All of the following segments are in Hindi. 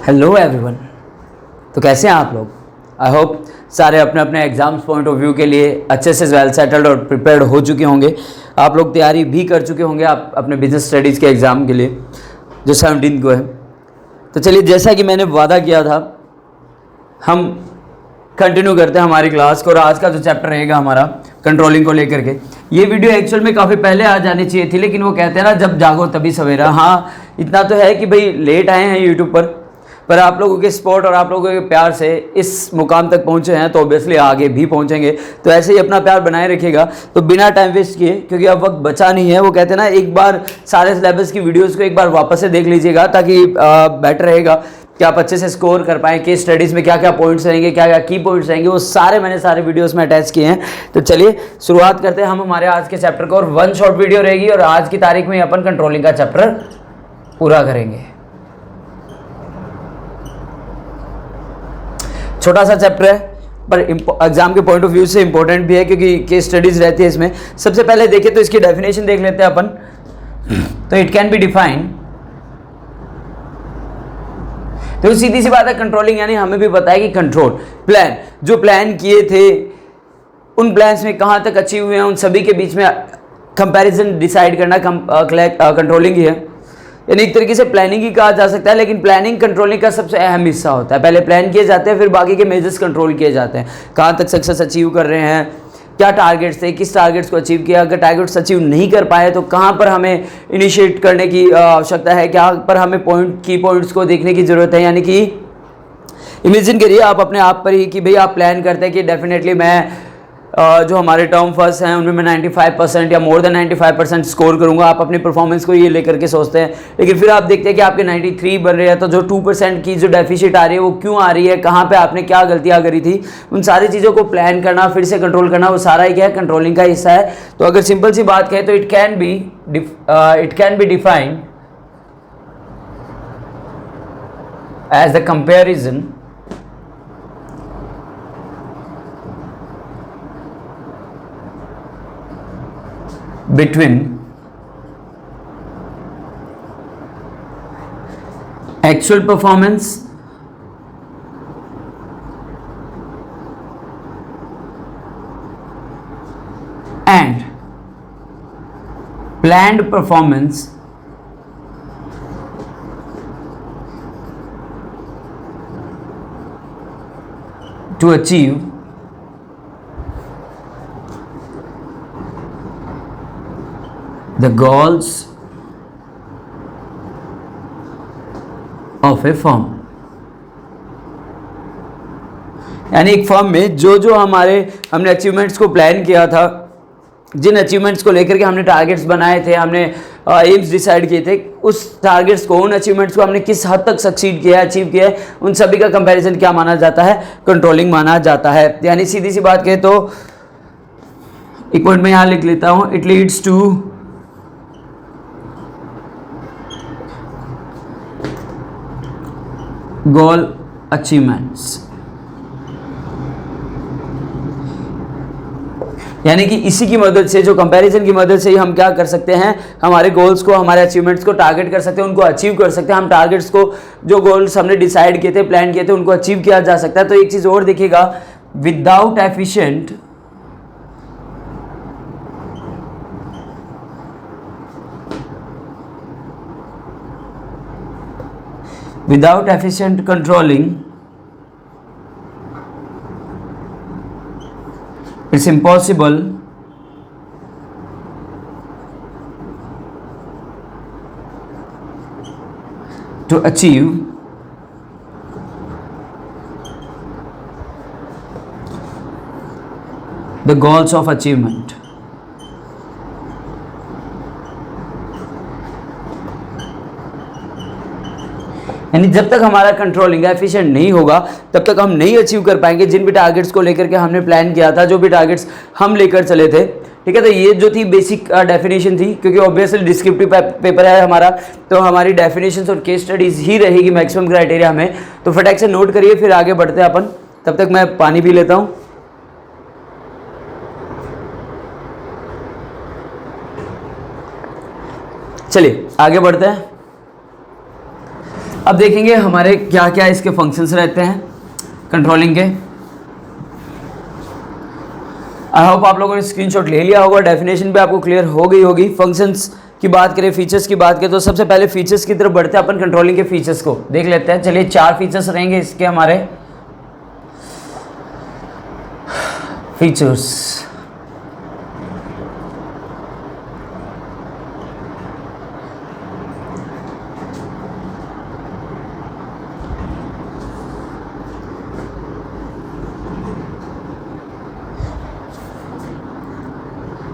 Hello everyone. तो कैसे हैं आप लोग? आई होप सारे अपने अपने एग्ज़ाम्स पॉइंट ऑफ व्यू के लिए अच्छे से वेल सेटल्ड और प्रिपेयर्ड हो चुके होंगे। आप लोग तैयारी भी कर चुके होंगे आप अपने बिजनेस स्टडीज़ के एग्ज़ाम के लिए जो 17 को है। तो चलिए, जैसा कि मैंने वादा किया था, हम कंटिन्यू करते हैं हमारी क्लास को। और आज का जो चैप्टर रहेगा हमारा कंट्रोलिंग को लेकर के, ये वीडियो एक्चुअल में काफ़ी पहले आ जानी चाहिए थी, लेकिन वो कहते हैं ना, जब जागो तभी सवेरा। हाँ, इतना तो है कि भाई लेट आए हैं यूट्यूब पर आप लोगों के सपोर्ट और आप लोगों के प्यार से इस मुकाम तक पहुंचे हैं, तो ऑब्वियसली आगे भी पहुंचेंगे। तो ऐसे ही अपना प्यार बनाए रखिएगा। तो बिना टाइम वेस्ट किए, क्योंकि अब वक्त बचा नहीं है, वो कहते हैं ना, एक बार सारे सिलेबस की वीडियोस को एक बार वापस से देख लीजिएगा, ताकि बेटर रहेगा कि आप अच्छे से स्कोर कर पाएँ। केस स्टडीज़ में क्या क्या पॉइंट्स रहेंगे, क्या क्या की पॉइंट्स रहेंगे, वो सारे मैंने सारे वीडियोस में अटैच किए हैं। तो चलिए शुरुआत करते हैं हम हमारे आज के चैप्टर को। और 1 शॉर्ट वीडियो रहेगी और आज की तारीख में अपन कंट्रोलिंग का चैप्टर पूरा करेंगे। छोटा सा चैप्टर है, पर एग्जाम के पॉइंट ऑफ व्यू से इंपॉर्टेंट भी है, क्योंकि केस स्टडीज रहती है इसमें। सबसे पहले देखिए तो इसकी डेफिनेशन देख लेते हैं अपन। तो इट कैन बी डिफाइंड, तो सीधी सी बात है, कंट्रोलिंग यानी हमें भी पता है कि कंट्रोल प्लान, जो प्लान किए थे उन प्लान्स में कहां तक अचीव हुए हैं, उन सभी के बीच में कंपैरिजन डिसाइड करना कंट्रोलिंग ही है। यानी एक तरीके से प्लानिंग ही कहा जा सकता है, लेकिन प्लानिंग कंट्रोलिंग का सबसे अहम हिस्सा होता है। पहले प्लान किए जाते हैं, फिर बाकी के मेजर्स कंट्रोल किए जाते हैं। कहाँ तक सक्सेस अचीव कर रहे हैं, क्या टारगेट्स थे, किस टारगेट्स को अचीव किया, अगर टारगेट्स अचीव नहीं कर पाए तो कहाँ पर हमें इनिशिएट करने की आवश्यकता है, क्या पर हमें की पॉइंट्स को देखने की ज़रूरत है। यानी कि इमेजिन करिए आप अपने आप पर ही कि भाई आप प्लान करते हैं कि डेफिनेटली मैं जो हमारे टर्म फर्स्ट हैं उनमें मैं 95% या मोर देन 95% स्कोर करूंगा। आप अपनी परफॉर्मेंस को ये लेकर के सोचते हैं, लेकिन फिर आप देखते हैं कि आपके 93 बन रहे हैं। तो जो 2% की जो डेफिसिट आ रही है वो क्यों आ रही है, कहाँ पे आपने क्या गलतियाँ करी थी, उन सारी चीज़ों को प्लान करना, फिर से कंट्रोल करना, वो सारा ही क्या है, कंट्रोलिंग का हिस्सा है। तो अगर सिंपल सी बात कहें तो it can be defined as the comparison between actual performance and planned performance to achieve the goals of a firm। यानी एक फर्म में जो जो हमने अचीवमेंट्स को प्लान किया था, जिन अचीवमेंट्स को लेकर के हमने टारगेट्स बनाए थे, हमने एम्स डिसाइड किए थे, उस टारगेट्स को, उन अचीवमेंट्स को हमने किस हद तक सक्सीड किया है, अचीव किया है, उन सभी का कंपैरिजन क्या माना जाता है, कंट्रोलिंग माना जाता है। यानी सीधी सी बात कहें तो एक पॉइंट में यहाँ लिख लेता हूँ, it leads to goal achievements. यानी कि इसी की मदद से, जो कंपैरिजन की मदद से ही हम क्या कर सकते हैं, हमारे गोल्स को, हमारे अचीवमेंट्स को टारगेट कर सकते हैं, उनको अचीव कर सकते हैं। हम टारगेट्स को, जो गोल्स हमने डिसाइड किए थे, प्लान किए थे, उनको अचीव किया जा सकता है। तो एक चीज़ और देखिएगा, without efficient controlling, it's impossible to achieve the goals of achievement। यानी जब तक हमारा कंट्रोलिंग एफिशिएंट नहीं होगा, तब तक हम नहीं अचीव कर पाएंगे जिन भी टारगेट्स को लेकर के हमने प्लान किया था, जो भी टारगेट्स हम लेकर चले थे। ठीक है, तो ये जो थी बेसिक डेफिनेशन थी, क्योंकि ऑब्वियसली डिस्क्रिप्टिव पेपर है हमारा, तो हमारी डेफिनेशंस और केस स्टडीज ही रहेगी मैक्सिमम क्राइटेरिया में। तो फटाक से नोट करिए, फिर आगे बढ़ते हैं अपन। तब तक मैं पानी पी लेता हूँ। चलिए आगे बढ़ते हैं। अब देखेंगे हमारे क्या क्या इसके फंक्शंस रहते हैं कंट्रोलिंग के। आई होप आप लोगों ने स्क्रीनशॉट ले लिया होगा, डेफिनेशन पे आपको क्लियर हो गई होगी। फंक्शंस की बात करें, फीचर्स की बात करें, तो सबसे पहले फीचर्स की तरफ बढ़ते हैं। अपन कंट्रोलिंग के फीचर्स को देख लेते हैं। चलिए 4 फीचर्स रहेंगे इसके हमारे फीचर्स।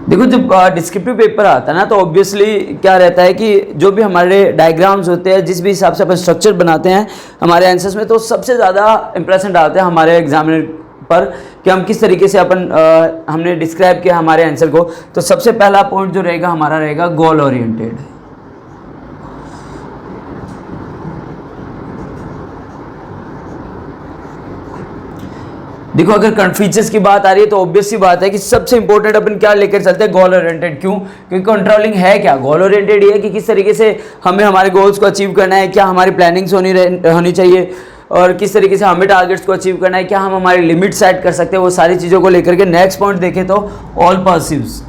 देखो जब डिस्क्रिप्टिव पेपर आता है ना, तो ऑब्वियसली क्या रहता है कि जो भी हमारे डायग्राम्स होते हैं, जिस भी हिसाब से अपन स्ट्रक्चर बनाते हैं हमारे आंसर्स में, तो सबसे ज़्यादा इंप्रेशन डालते हैं हमारे एग्जामिनर पर कि हम किस तरीके से अपन हमने डिस्क्राइब किया हमारे आंसर को। तो सबसे पहला पॉइंट जो रहेगा हमारा रहेगा गोल ओरिएंटेड। देखो अगर फीचर्स की बात आ रही है तो ऑब्वियस सी बात है कि सबसे इंपॉर्टेंट अपन क्या लेकर चलते हैं, गोल ओरिएंटेड। क्यों? क्योंकि कंट्रोलिंग है क्या, गोल ओरिएंटेड ये है कि किस तरीके से हमें हमारे गोल्स को अचीव करना है, क्या हमारी प्लानिंग्स होनी चाहिए, और किस तरीके से हमें टारगेट्स को अचीव करना है, क्या हम हमारी लिमिट सेट कर सकते हैं, वो सारी चीज़ों को लेकर के। नेक्स्ट पॉइंट देखें तो ऑल पर्सीव्स।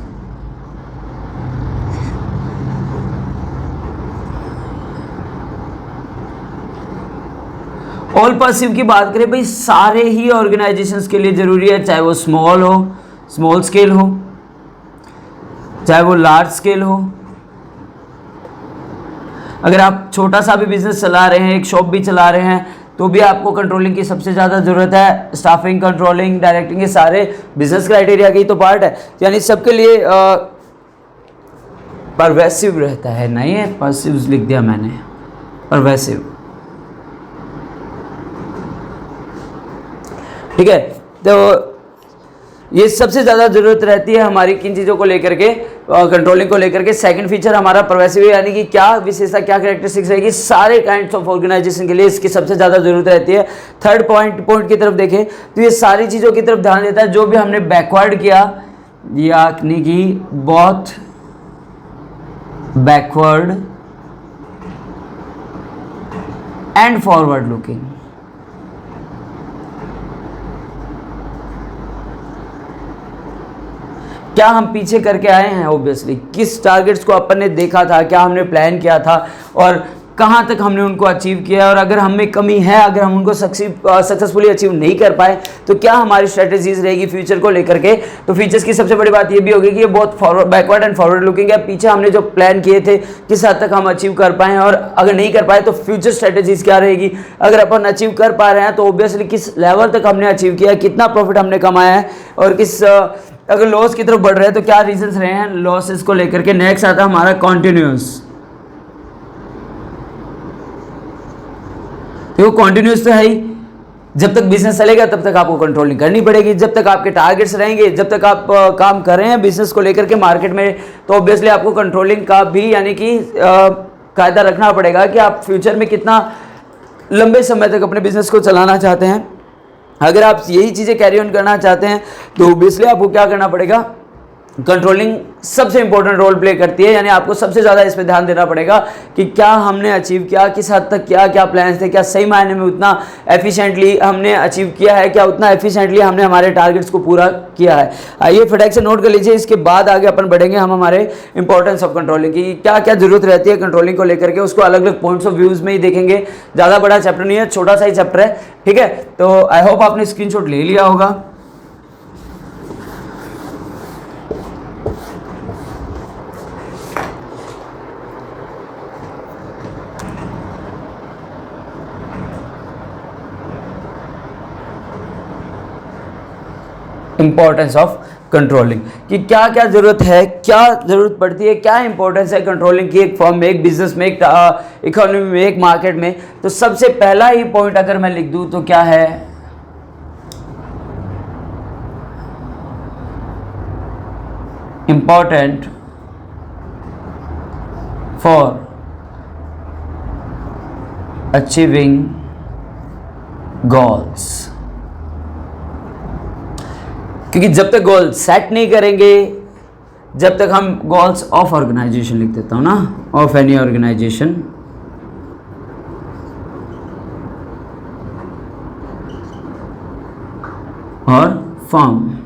ऑल पर्सीव की बात करें भाई, सारे ही ऑर्गेनाइजेशंस के लिए जरूरी है, चाहे वो स्मॉल हो, स्मॉल स्केल हो, चाहे वो लार्ज स्केल हो। अगर आप छोटा सा भी बिजनेस चला रहे हैं, एक शॉप भी चला रहे हैं, तो भी आपको कंट्रोलिंग की सबसे ज़्यादा ज़रूरत है। स्टाफिंग, कंट्रोलिंग, डायरेक्टिंग, ये सारे बिजनेस क्राइटेरिया की तो पार्ट है, यानी सबके लिए परवेसिव रहता है। नहीं है पर्सिव लिख दिया मैंने, परवेसिव, ठीक है। तो ये सबसे ज़्यादा ज़रूरत रहती है हमारी किन चीज़ों को लेकर के, कंट्रोलिंग को लेकर के। सेकंड फीचर हमारा परवेसिव, यानी कि क्या विशेषता, क्या कैरेक्टरिस्टिक्स रहेगी, सारे काइंड्स ऑफ ऑर्गेनाइजेशन के लिए इसकी सबसे ज़्यादा ज़रूरत रहती है। थर्ड पॉइंट की तरफ देखें तो ये सारी चीज़ों की तरफ ध्यान देता है जो भी हमने बैकवर्ड किया, यानी कि बहुत बैकवर्ड एंड फॉरवर्ड लुकिंग। क्या हम पीछे करके आए हैं, ऑब्वियसली किस टारगेट्स को अपन ने देखा था, क्या हमने प्लान किया था और कहाँ तक हमने उनको अचीव किया, और अगर हमें कमी है, अगर हम उनको सक्सेसफुली अचीव नहीं कर पाए तो क्या हमारी स्ट्रेटेजीज रहेगी फ्यूचर को लेकर के। तो फीचर्स की सबसे बड़ी बात ये भी होगी कि ये बहुत बैकवर्ड एंड फॉरवर्ड लुकिंग है। पीछे हमने जो प्लान किए थे किस हद तक हम अचीव कर पाए, और अगर नहीं कर पाए तो फ्यूचर स्ट्रेटेजीज क्या रहेगी। अगर अपन अचीव कर पा रहे हैं तो ऑब्वियसली किस लेवल तक हमने अचीव किया, कितना प्रॉफिट हमने कमाया है, और किस अगर लॉस की तरफ बढ़ रहे हैं तो क्या रीजंस रहे हैं लॉसेस को लेकर के। नेक्स्ट आता है हमारा कॉन्टिन्यूस। देखो कॉन्टिन्यूस तो है ही, जब तक बिजनेस चलेगा तब तक आपको कंट्रोलिंग करनी पड़ेगी, जब तक आपके टारगेट्स रहेंगे, जब तक आप काम कर रहे हैं बिजनेस को लेकर के मार्केट में, तो ऑब्वियसली आपको कंट्रोलिंग का भी यानी कि कायदा रखना पड़ेगा कि आप फ्यूचर में कितना लंबे समय तक अपने बिजनेस को चलाना चाहते हैं। अगर आप यही चीज़ें कैरी ऑन करना चाहते हैं तो ऑब्वियसली आपको क्या करना पड़ेगा, कंट्रोलिंग सबसे इंपॉर्टेंट रोल प्ले करती है, यानी आपको सबसे ज़्यादा इस पर ध्यान देना पड़ेगा कि क्या हमने अचीव किया, किस हद तक क्या क्या प्लान्स थे, क्या सही मायने में उतना एफिशिएंटली हमने अचीव किया है, क्या उतना एफिशिएंटली हमने हमारे टारगेट्स को पूरा किया है। आइए फटाक से नोट कर लीजिए, इसके बाद आगे अपन बढ़ेंगे हम हमारे इंपॉर्टेंस ऑफ कंट्रोलिंग की, क्या क्या जरूरत रहती है कंट्रोलिंग को लेकर के, उसको अलग अलग पॉइंट्स ऑफ व्यूज़ में ही देखेंगे। ज़्यादा बड़ा चैप्टर नहीं है, छोटा सा ही चैप्टर है, ठीक है। तो आई होप आपने स्क्रीनशॉट ले लिया होगा। इंपॉर्टेंस ऑफ कंट्रोलिंग कि क्या क्या जरूरत है, क्या जरूरत पड़ती है, क्या इंपॉर्टेंस है कंट्रोलिंग की एक फर्म में, एक बिजनेस में, एक इकोनॉमी में, एक मार्केट में। तो सबसे पहला ही पॉइंट अगर मैं लिख दूं तो क्या है, इंपॉर्टेंट फॉर अचीविंग गोल्स। क्योंकि जब तक गोल सेट नहीं करेंगे, जब तक हम गोल्स ऑफ ऑर्गेनाइजेशन लिख देता हूं ना, ऑफ एनी ऑर्गेनाइजेशन, और फर्म।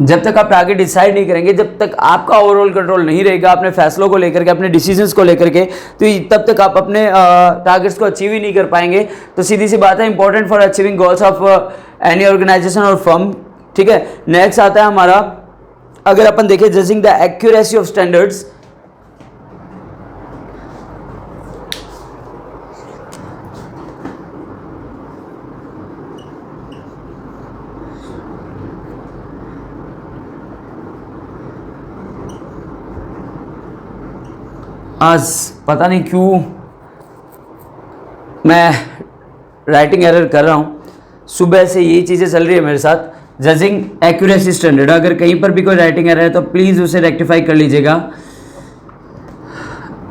जब तक आप टारगेट डिसाइड नहीं करेंगे, जब तक आपका ओवरऑल कंट्रोल नहीं रहेगा अपने फैसलों को लेकर के, अपने डिसीजंस को लेकर के, तो तब तक आप अपने टारगेट्स को अचीव ही नहीं कर पाएंगे। तो सीधी सी बात है, important for achieving goals of any organisation और फर्म। ठीक है, नेक्स्ट आता है हमारा, अगर अपन देखें judging the accuracy of standards. आज पता नहीं क्यों मैं राइटिंग एरर कर रहा हूँ, सुबह से यही चीज़ें चल रही है मेरे साथ। जजिंग एक्यूरेसी स्टैंडर्ड, अगर कहीं पर भी कोई राइटिंग एरर है तो प्लीज़ उसे रेक्टिफाई कर लीजिएगा।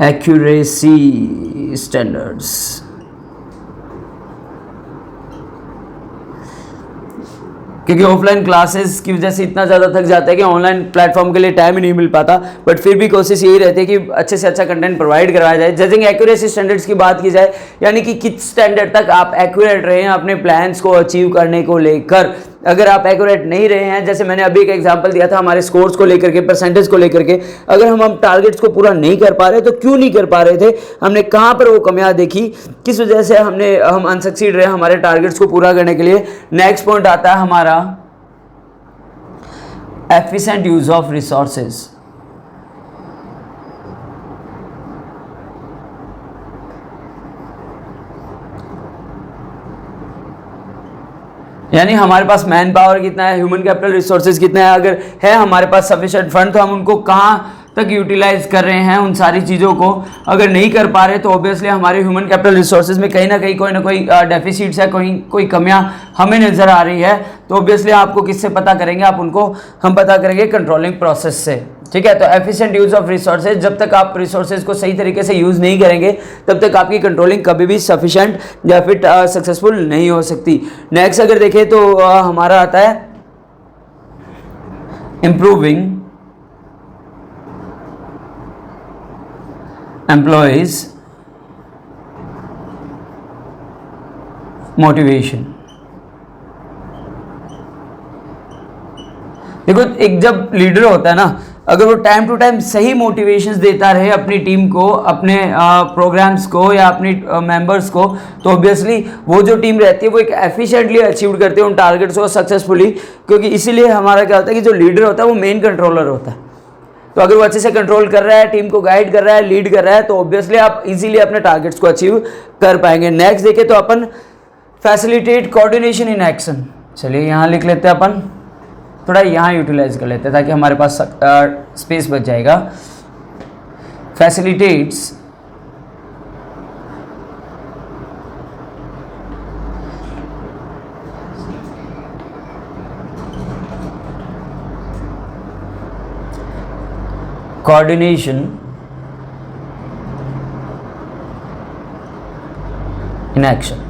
एक्यूरेसी स्टैंडर्ड्स, क्योंकि ऑफलाइन क्लासेस की वजह से इतना ज़्यादा थक जाता है कि ऑनलाइन प्लेटफॉर्म के लिए टाइम ही नहीं मिल पाता, बट फिर भी कोशिश यही रहती है कि अच्छे से अच्छा कंटेंट प्रोवाइड करवाया जाए। जजिंग एक्यूरेसी स्टैंडर्ड्स की बात की जाए, यानी कि किस स्टैंडर्ड तक आप एक्यूरेट रहे हैं अपने प्लान्स को अचीव करने को लेकर। अगर आप एक्यूरेट नहीं रहे हैं, जैसे मैंने अभी एक एग्जांपल दिया था हमारे स्कोर्स को लेकर के, परसेंटेज को लेकर के, अगर हम टारगेट्स को पूरा नहीं कर पा रहे तो क्यों नहीं कर पा रहे थे, हमने कहाँ पर वो कमियां देखी, किस वजह से हम अनसक्सीड रहे हमारे टारगेट्स को पूरा करने के लिए। नेक्स्ट पॉइंट आता है हमारा एफिशिएंट यूज ऑफ रिसोर्सेज। यानी हमारे पास मैन पावर कितना है, ह्यूमन कैपिटल रिसोर्सेज कितना है, अगर है हमारे पास सफिशिएंट फंड तो हम उनको कहाँ तक यूटिलाइज कर रहे हैं उन सारी चीज़ों को। अगर नहीं कर पा रहे तो ऑब्वियसली हमारे ह्यूमन कैपिटल रिसोर्सेज में कहीं ना कोई डेफिसिट्स है, कोई कमियां हमें नज़र आ रही है। तो ऑब्वियसली आपको किससे पता करेंगे, आप उनको हम पता करेंगे कंट्रोलिंग प्रोसेस से। ठीक है, तो एफिशिएंट यूज ऑफ रिसोर्सेज, जब तक आप रिसोर्सेज को सही तरीके से यूज़ नहीं करेंगे तब तक आपकी कंट्रोलिंग कभी भी सफिशिएंट या फिर सक्सेसफुल नहीं हो सकती। नेक्स्ट अगर देखें तो हमारा आता है इम्प्रूविंग एम्प्लॉयज मोटिवेशन। देखो, एक जब लीडर होता है ना, अगर वो टाइम टू टाइम सही मोटिवेशंस देता रहे अपनी टीम को, अपने प्रोग्राम्स को या अपनी मेंबर्स को, तो ऑब्वियसली वो जो टीम रहती है वो एक एफिशिएंटली अचीव करती है उन टारगेट्स को सक्सेसफुली। क्योंकि इसीलिए हमारा क्या होता है कि जो लीडर होता है वो मेन कंट्रोलर होता है। तो अगर वो अच्छे से कंट्रोल कर रहा है, टीम को गाइड कर रहा है, लीड कर रहा है, तो ऑब्वियसली आप इजीली अपने टारगेट्स को अचीव कर पाएंगे। नेक्स्ट देखें तो अपन फैसिलिटेट कोऑर्डिनेशन इन एक्शन। चलिए यहाँ लिख लेते हैं, अपन थोड़ा यहाँ यूटिलाइज कर लेते हैं ताकि हमारे पास स्पेस बच जाएगा। Facilitates coordination in action।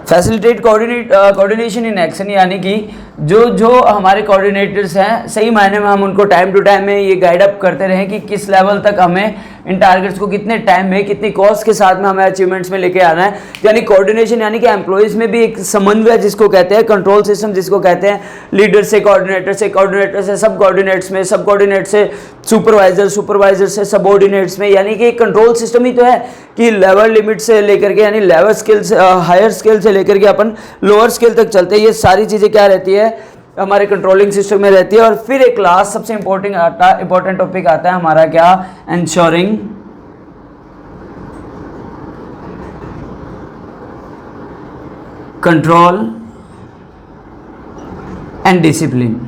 Facilitate coordination in action, यानी कि जो हमारे कोऑर्डिनेटर्स हैं, सही मायने में हम उनको टाइम टू टाइम में ये गाइड अप करते रहें कि किस लेवल तक हमें इन टारगेट्स को कितने टाइम में, कितनी कॉस्ट के साथ में हमें अचीवमेंट्स में लेके आना है। यानी कोऑर्डिनेशन, यानी कि एम्प्लॉयज़ में भी एक समन्वय जिसको कहते हैं, कंट्रोल सिस्टम जिसको कहते हैं, लीडर से कोऑर्डिनेटर से सब कोऑर्डिनेट्स में, सब कोऑर्डिनेट से सुपरवाइजर से सबऑर्डिनेट्स में। यानी कि एक कंट्रोल सिस्टम ही तो है कि लेवल लिमिट से लेकर के, यानी लेवल स्केल से, हायर स्केल से लेकर के अपन लोअर स्केल तक चलते हैं। ये सारी चीज़ें क्या रहती है, हमारे कंट्रोलिंग सिस्टम में रहती है। और फिर एक लास्ट सबसे इंपॉर्टेंट टॉपिक आता है हमारा क्या, एंश्योरिंग कंट्रोल एंड डिसिप्लिन।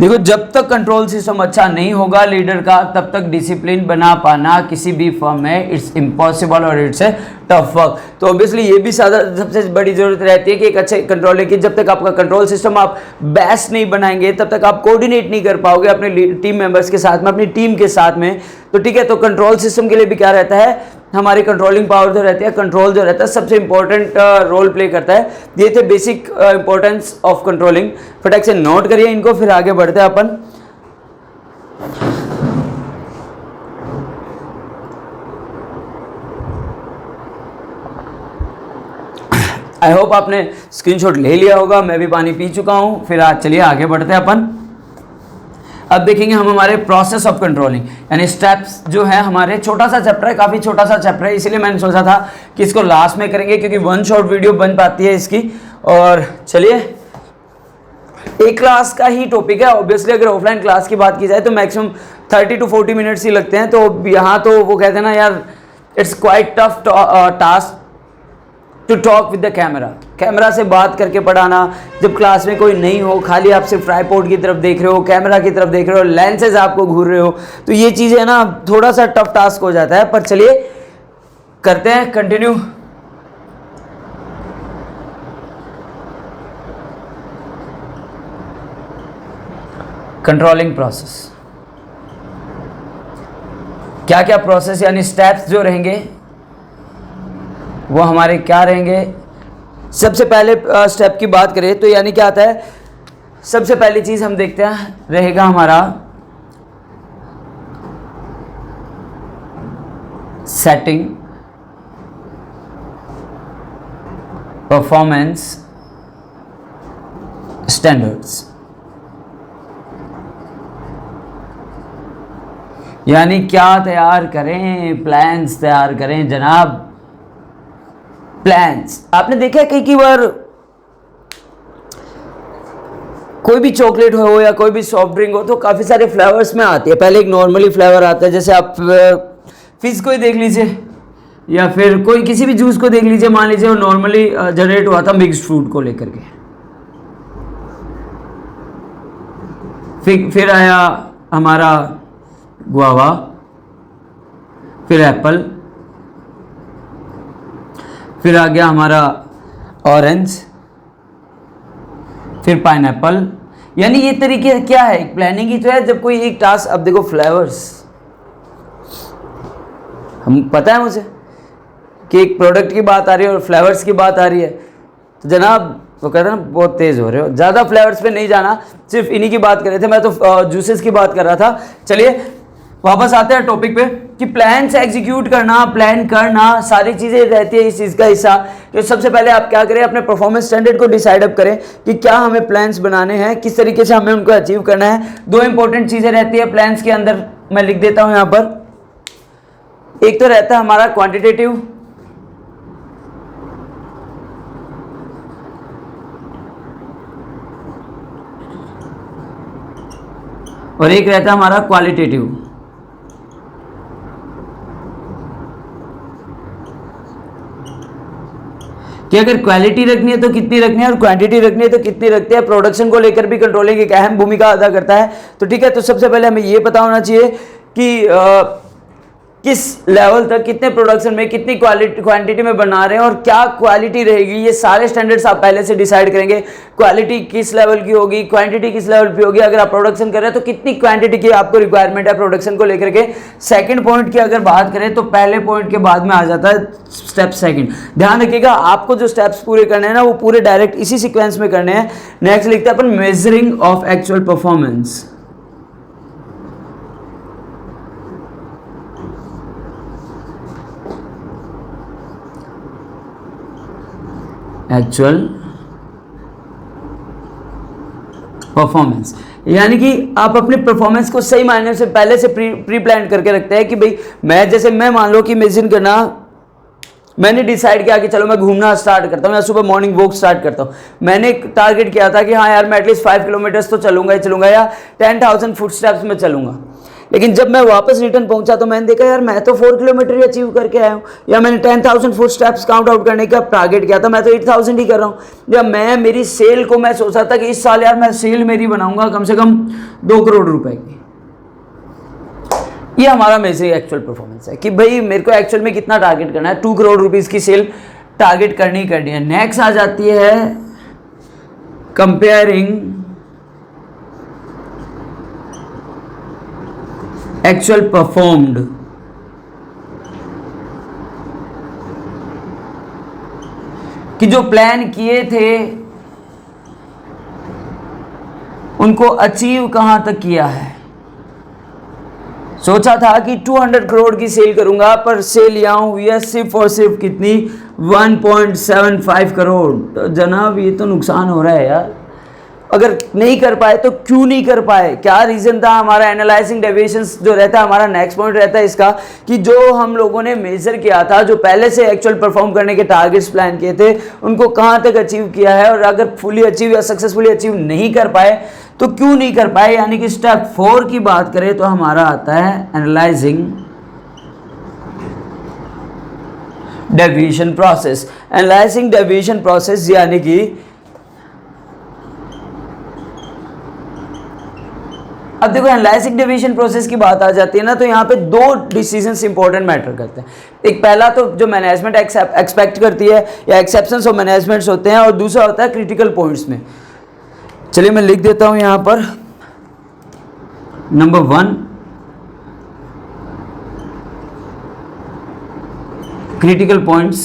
देखो, जब तक कंट्रोल सिस्टम अच्छा नहीं होगा लीडर का, तब तक डिसिप्लिन बना पाना किसी भी फर्म में इट्स इम्पॉसिबल और इट्स ए टफ वर्क। तो ऑब्वियसली ये भी सबसे बड़ी जरूरत रहती है कि एक अच्छे कंट्रोल की, जब तक आपका कंट्रोल सिस्टम आप बेस्ट नहीं बनाएंगे तब तक आप कोऑर्डिनेट नहीं कर पाओगे अपने टीम मेंबर्स के साथ में, अपनी टीम के साथ में। तो ठीक है, तो कंट्रोल सिस्टम के लिए भी क्या रहता है, हमारी कंट्रोलिंग पावर जो रहती है, कंट्रोल जो रहता है सबसे इंपॉर्टेंट रोल प्ले करता है। ये थे बेसिक इंपॉर्टेंस ऑफ कंट्रोलिंग। फटाक से नोट करिए इनको, फिर आगे बढ़ते हैं अपन। आई होप आपने स्क्रीनशॉट ले लिया होगा, मैं भी पानी पी चुका हूँ। फिर आज चलिए आगे बढ़ते हैं अपन। अब देखेंगे हम हमारे प्रोसेस ऑफ कंट्रोलिंग, यानी स्टेप्स जो है हमारे, छोटा सा चैप्टर है, काफ़ी छोटा सा चैप्टर है, इसीलिए मैंने सोचा था कि इसको लास्ट में करेंगे क्योंकि वन शॉट वीडियो बन पाती है इसकी। और चलिए, एक क्लास का ही टॉपिक है ऑब्वियसली। अगर ऑफलाइन क्लास की बात की जाए तो मैक्सिमम 30 to 40 मिनट्स ही लगते हैं। तो यहाँ तो वो कहते हैं ना यार, it's quite tough task to talk with the camera से बात करके पढ़ाना, जब क्लास में कोई नहीं हो, खाली आप सिर्फ ट्राइपॉड की तरफ देख रहे हो, कैमरा की तरफ देख रहे हो, लेंसेज आपको घूर रहे हो, तो ये चीज़ें ना थोड़ा सा टफ टास्क हो जाता है। पर चलिए करते हैं कंटिन्यू। कंट्रोलिंग प्रोसेस, क्या क्या प्रोसेस यानी स्टेप्स जो रहेंगे वो हमारे क्या रहेंगे। सबसे पहले स्टेप की बात करें तो यानी क्या आता है, सबसे पहली चीज़ हम देखते हैं रहेगा हमारा सेटिंग परफॉर्मेंस स्टैंडर्ड्स, यानी क्या तैयार करें, प्लान्स तैयार करें जनाब। प्लान्स आपने देखा है कई बार, कोई भी चॉकलेट हो या कोई भी सॉफ्ट ड्रिंक हो तो काफ़ी सारे फ्लेवर्स में आती है। पहले एक नॉर्मली फ्लेवर आता है, जैसे आप फिश को ही देख लीजिए या फिर कोई किसी भी जूस को देख लीजिए, मान लीजिए वो नॉर्मली जनरेट हुआ था मिक्स्ड फ्रूट को लेकर के। फिर आया हमारा गुआवा, फिर एप्पल, फिर आ गया हमारा ऑरेंज, फिर पाइनएप्पल। यानी ये तरीके क्या है, प्लानिंग ही तो है। जब कोई एक टास्क, अब देखो फ्लेवर्स, हम पता है मुझे कि एक प्रोडक्ट की बात आ रही है और फ्लेवर्स की बात आ रही है, तो जनाब वो कहते हैं ना बहुत तेज़ हो रहे हो, ज़्यादा फ्लेवर्स पे नहीं जाना, सिर्फ इन्हीं की बात कर रहे थे। मैं तो जूसेस की बात कर रहा था। चलिए वापस आते हैं टॉपिक पे कि प्लान से एग्जीक्यूट करना, प्लान करना, सारी चीज़ें रहती है इस चीज़ का हिस्सा। तो सबसे पहले आप क्या करें, अपने परफॉर्मेंस स्टैंडर्ड को डिसाइड अप करें कि क्या हमें प्लान्स बनाने हैं, किस तरीके से हमें उनको अचीव करना है। दो इंपॉर्टेंट चीज़ें रहती है प्लान्स के अंदर, मैं लिख देता हूँ यहाँ पर। एक तो रहता है हमारा क्वांटिटेटिव, और एक रहता है हमारा क्वालिटेटिव। कि अगर क्वालिटी रखनी है तो कितनी रखनी है और क्वांटिटी रखनी है तो कितनी रखते हैं। प्रोडक्शन को लेकर भी कंट्रोलिंग एक अहम भूमिका अदा करता है। तो ठीक है, तो सबसे पहले हमें ये पता होना चाहिए कि किस लेवल तक, कितने प्रोडक्शन में, कितनी क्वांटिटी में बना रहे हैं और क्या क्वालिटी रहेगी। ये सारे स्टैंडर्ड्स आप पहले से डिसाइड करेंगे। क्वालिटी किस लेवल की होगी, क्वांटिटी किस लेवल पे होगी। अगर आप प्रोडक्शन कर रहे हैं तो कितनी क्वांटिटी की आपको रिक्वायरमेंट है प्रोडक्शन को लेकर के। सेकंड पॉइंट की अगर बात करें तो पहले पॉइंट के बाद में आ जाता है स्टेप सेकंड। ध्यान रखिएगा, आपको जो स्टेप्स पूरे करने हैं ना वो पूरे डायरेक्ट इसी सीक्वेंस में करने हैं। नेक्स्ट लिखते हैं अपन measuring of actual performance. Actual performance यानी कि आप अपने परफॉर्मेंस को सही मायने से पहले से प्री प्लान करके रखते हैं कि भाई मैं मान लो कि इमेजिन करना, मैंने डिसाइड किया कि चलो मैं घूमना स्टार्ट करता हूँ या सुबह मॉर्निंग वॉक स्टार्ट करता हूँ। मैंने एक टारगेट किया था कि हाँ यार मैं एटलीस्ट 5 किलोमीटर्स तो चलूंगा ही चलूंगा या 10,000 फुट स्टेप्स में चलूंगा। लेकिन जब मैं वापस रिटर्न पहुंचा तो मैंने देखा यार मैं तो 4 किलोमीटर ही अचीव करके आया हूँ, या मैंने 10,000 फुट स्टेप्स काउंट आउट करने का टारगेट किया था, मैं तो 8,000 ही कर रहा हूँ। या मैं मेरी सेल को मैं सोचा था कि इस साल यार मैं सेल मेरी बनाऊंगा कम से कम 2 करोड़ रुपए की। ये हमारा मेजरिंग एक्चुअल परफॉर्मेंस है कि भाई मेरे को एक्चुअल में कितना टारगेट करना है, 2 करोड़ रुपीज़ की सेल टारगेट करनी है। नेक्स्ट आ जाती है कंपेयरिंग एक्चुअल परफॉर्म्ड। कि जो प्लान किए थे उनको अचीव कहां तक किया है। सोचा था कि 200 करोड़ की सेल करूंगा, पर सेल यहाँ हुई है सिर्फ और सिर्फ कितनी, 1.75 करोड़। तो जनाब ये तो नुकसान हो रहा है यार। अगर नहीं कर पाए तो क्यों नहीं कर पाए, क्या रीज़न था? हमारा एनालाइजिंग डेविएशंस जो रहता है, हमारा नेक्स्ट पॉइंट रहता है इसका कि जो हम लोगों ने मेजर किया था, जो पहले से एक्चुअल परफॉर्म करने के टारगेट्स प्लान किए थे, उनको कहाँ तक अचीव किया है, और अगर फुली अचीव या सक्सेसफुली अचीव नहीं कर पाए तो क्यों नहीं कर पाए। यानी कि स्टेप 4 की बात करें तो हमारा आता है analysing deviation process. Analysing deviation process यानी कि अब देखो एनालाइजिंग डेविएशन प्रोसेस की बात आ जाती है ना, तो यहाँ पे 2 डिसीजंस इंपॉर्टेंट मैटर करते हैं। एक पहला तो जो मैनेजमेंट एक्सपेक्ट करती है या एक्सेप्शंस ऑफ मैनेजमेंट्स होते हैं, और दूसरा होता है क्रिटिकल पॉइंट्स में। चलिए मैं लिख देता हूं यहां पर, नंबर 1 क्रिटिकल पॉइंट्स,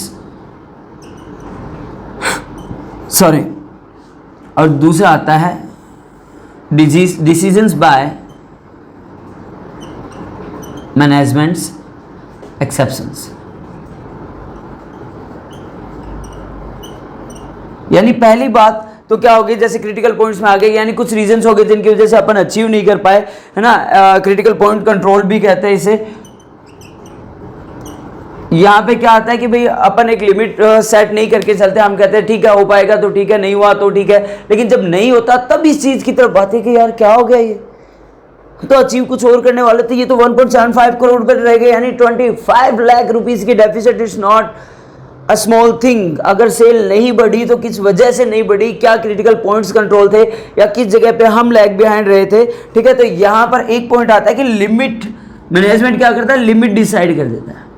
सॉरी, और दूसरा आता है डिसीजंस बाय मैनेजमेंट्स एक्सेप्शंस। यानी पहली बात तो क्या होगी, जैसे क्रिटिकल पॉइंट्स में आ गए, यानी कुछ रीजंस हो गए जिनकी वजह से अपन अचीव नहीं कर पाए, है ना। क्रिटिकल पॉइंट कंट्रोल भी कहते हैं इसे। यहाँ पे क्या आता है कि भाई अपन एक लिमिट सेट नहीं करके चलते, हम कहते हैं ठीक है हो पाएगा तो ठीक है, नहीं हुआ तो ठीक है, लेकिन जब नहीं होता तब इस चीज की तरफ बात है कि यार क्या हो गया, ये तो अचीव कुछ और करने वाले थे, ये तो 1.75 करोड़ पर रह गए, यानी 25 लाख रुपीज की deficit. Is not a small thing. अगर सेल नहीं बढ़ी तो किस वजह से नहीं बढ़ी, क्या क्रिटिकल पॉइंट्स कंट्रोल थे, या किस जगह पे हम लैग बिहाइंड रहे थे, ठीक है। तो यहां पर एक पॉइंट आता है कि लिमिट, मैनेजमेंट क्या करता है, लिमिट डिसाइड कर देता है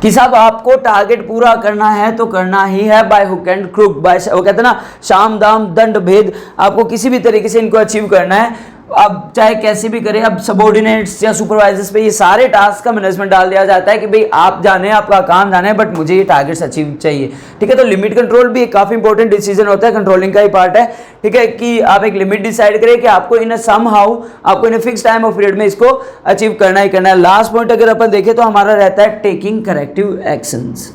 कि साहब आपको टारगेट पूरा करना है तो करना ही है, by hook and crook, bye, वो कहते हैं ना, शाम दाम दंड भेद, आपको किसी भी तरीके से इनको अचीव करना है। अब चाहे कैसे भी करें, अब सबऑर्डिनेट्स या सुपरवाइजर्स पे ये सारे टास्क का मैनेजमेंट डाल दिया जाता है कि भाई आप जाने, आपका काम जाने, बट मुझे ये टारगेट्स अचीव चाहिए, ठीक है। तो लिमिट कंट्रोल भी एक काफी इंपॉर्टेंट डिसीजन होता है, कंट्रोलिंग का ही पार्ट है, ठीक है, कि आप एक लिमिट डिसाइड करें कि आपको इन सम हाउ, आपको in fix time of period में इसको अचीव करना ही करना है। लास्ट पॉइंट अगर अपन देखें तो हमारा रहता है taking corrective actions.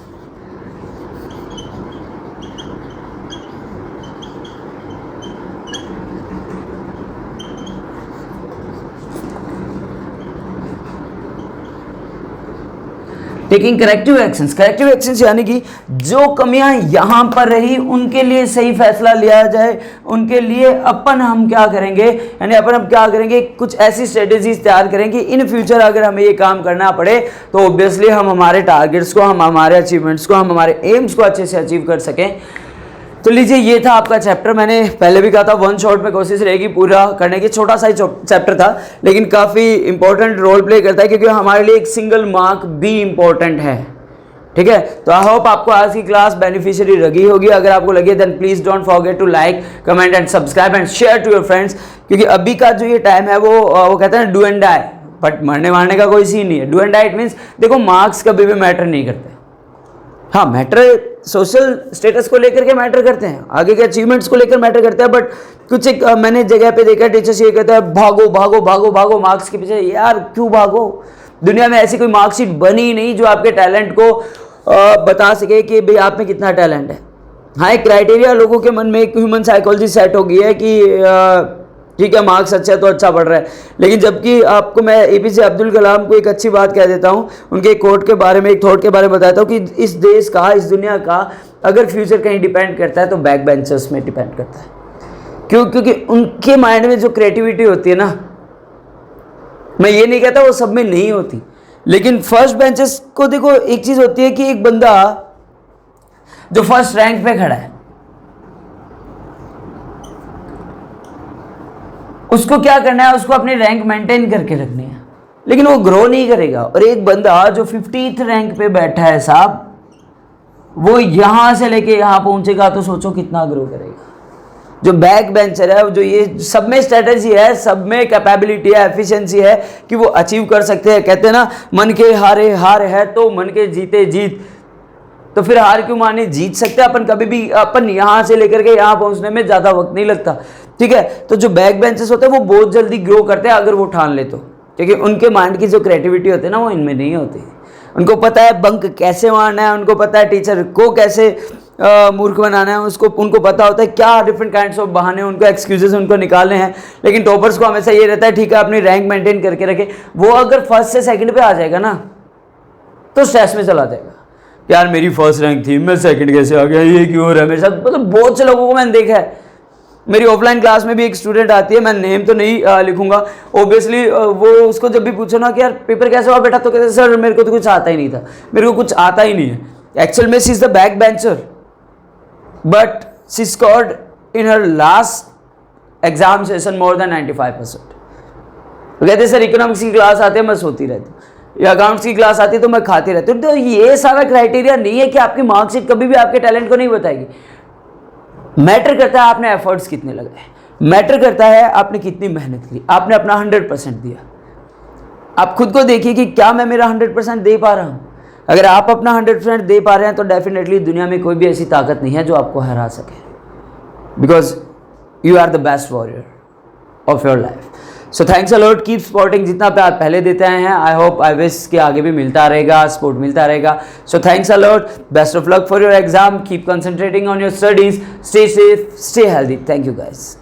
Taking corrective actions. Corrective actions यानी कि जो कमियां यहां पर रही उनके लिए सही फैसला लिया जाए, उनके लिए अपन हम क्या करेंगे, यानी अपन हम क्या करेंगे, कुछ ऐसी स्ट्रेटेजीज तैयार करेंगे इन फ्यूचर अगर हमें ये काम करना पड़े तो ऑब्वियसली हम हमारे टारगेट्स को, हम हमारे अचीवमेंट्स को, हम हमारे एम्स को अच्छे से अचीव कर सकें। तो लीजिए ये था आपका चैप्टर। मैंने पहले भी कहा था 1 शॉट में कोशिश रहेगी पूरा करने की, छोटा सा ही चैप्टर था लेकिन काफ़ी इंपॉर्टेंट रोल प्ले करता है, क्योंकि हमारे लिए एक सिंगल मार्क भी इंपॉर्टेंट है, ठीक है। तो आई होप आपको आज की क्लास बेनिफिशियरी लगी होगी। अगर आपको लगे then please don't forget to like, comment and subscribe and share to your friends, क्योंकि अभी का जो ये टाइम है वो कहते हैं डू एंड डाई, बट मरने मारने का कोई सीन नहीं है। Do and die it means देखो मार्क्स कभी भी मैटर नहीं करते, हाँ मैटर सोशल स्टेटस को लेकर के मैटर करते हैं, आगे के अचीवमेंट्स को लेकर मैटर करते हैं, बट कुछ एक मैंने जगह पे देखा टीचर्स ये कहते हैं भागो भागो भागो भागो मार्क्स के पीछे। यार क्यों भागो, दुनिया में ऐसी कोई मार्कशीट बनी नहीं जो आपके टैलेंट को बता सके कि भाई आप में कितना टैलेंट है। हाँ एक क्राइटेरिया लोगों के मन में, एक ह्यूमन साइकोलॉजी सेट हो गई है कि ठीक है मार्क्स अच्छा है तो अच्छा पढ़ रहा है, लेकिन जबकि आपको मैं एपीजे अब्दुल कलाम को एक अच्छी बात कह देता हूँ, उनके एक कोट के बारे में, एक थॉट के बारे में बताता हूँ कि इस देश का, इस दुनिया का अगर फ्यूचर कहीं डिपेंड करता है तो बैक बेंचर्स में डिपेंड करता है। क्यों? क्योंकि उनके माइंड में जो क्रिएटिविटी होती है ना, मैं ये नहीं कहता वो सब में नहीं होती, लेकिन फर्स्ट बेंचर्स को देखो एक चीज़ होती है कि एक बंदा जो फर्स्ट रैंक पे खड़ा है उसको क्या करना है, उसको अपनी रैंक मेंटेन करके रखनी है, लेकिन वो ग्रो नहीं करेगा। और एक बंदा जो 50th रैंक पे बैठा है साहब, वो यहां से लेके यहां पहुंचेगा तो सोचो कितना ग्रो करेगा। जो बैक बेंचर है, जो ये सब में स्ट्रेटेजी है, सब में कैपेबिलिटी है, एफिशिएंसी है कि वो अचीव कर सकते हैं। कहते हैं ना मन के हारे हार है तो मन के जीते जीत, तो फिर हार क्यों मानी, जीत सकते हैं अपन कभी भी। अपन यहाँ से लेकर के यहाँ पहुँचने में ज़्यादा वक्त नहीं लगता। ठीक है। तो जो बैक बेंचर्स होते हैं वो बहुत जल्दी ग्रो करते हैं अगर वो ठान ले तो, क्योंकि उनके माइंड की जो क्रिएटिविटी होती है ना वो इनमें नहीं होती। उनको पता है बंक कैसे मारना है, उनको पता है टीचर को कैसे मूर्ख बनाना है, उनको पता होता है क्या डिफरेंट काइंड्स ऑफ बहाने, उनको एक्सक्यूजेस उनको निकालने हैं। लेकिन टॉपर्स को हमेशा ये रहता है ठीक है अपनी रैंक मेंटेन करके रखे। वो अगर फर्स्ट से सेकंड पे आ जाएगा ना तो स्ट्रेस में चला जाएगा, यार मेरी फर्स्ट रैंक थी मैं सेकंड कैसे आ गया, ये क्यों हो रहा है मेरे साथ। मतलब बहुत से लोगों को मैंने देखा है। मेरी ऑफलाइन क्लास में भी एक स्टूडेंट आती है, मैं नेम तो नहीं लिखूंगा ऑब्वियसली, वो उसको जब भी पूछो ना कि यार पेपर कैसे हुआ बेटा, तो कहते सर मेरे को तो कुछ आता ही नहीं था, मेरे को कुछ आता ही नहीं है। एक्चुअल में she is the back bencher but she scored in her last exam session more than 95%। तो कहते सर इकोनॉमिक्स की क्लास आती है मैं सोती रहती हूँ, या अकाउंट्स की क्लास आती है तो मैं खाती रहती हूँ। तो ये सारा क्राइटेरिया नहीं है कि आपकी मार्कशीट कभी भी आपके टैलेंट को नहीं बताएगी। मैटर करता है आपने एफर्ट्स कितने लगाए, मैटर करता है आपने कितनी मेहनत की, आपने अपना 100% दिया। आप खुद को देखिए कि क्या मैं मेरा 100% दे पा रहा हूँ। अगर आप अपना 100% दे पा रहे हैं तो डेफिनेटली दुनिया में कोई भी ऐसी ताकत नहीं है जो आपको हरा सके, because you are the best warrior of your life. So thanks a lot, keep supporting, जितना प्यार पहले देते आए हैं आई होप आई विश कि आगे भी मिलता रहेगा, सपोर्ट मिलता रहेगा। सो thanks a lot, best of luck for your exam, keep concentrating on your studies, stay safe, stay healthy. Thank you guys.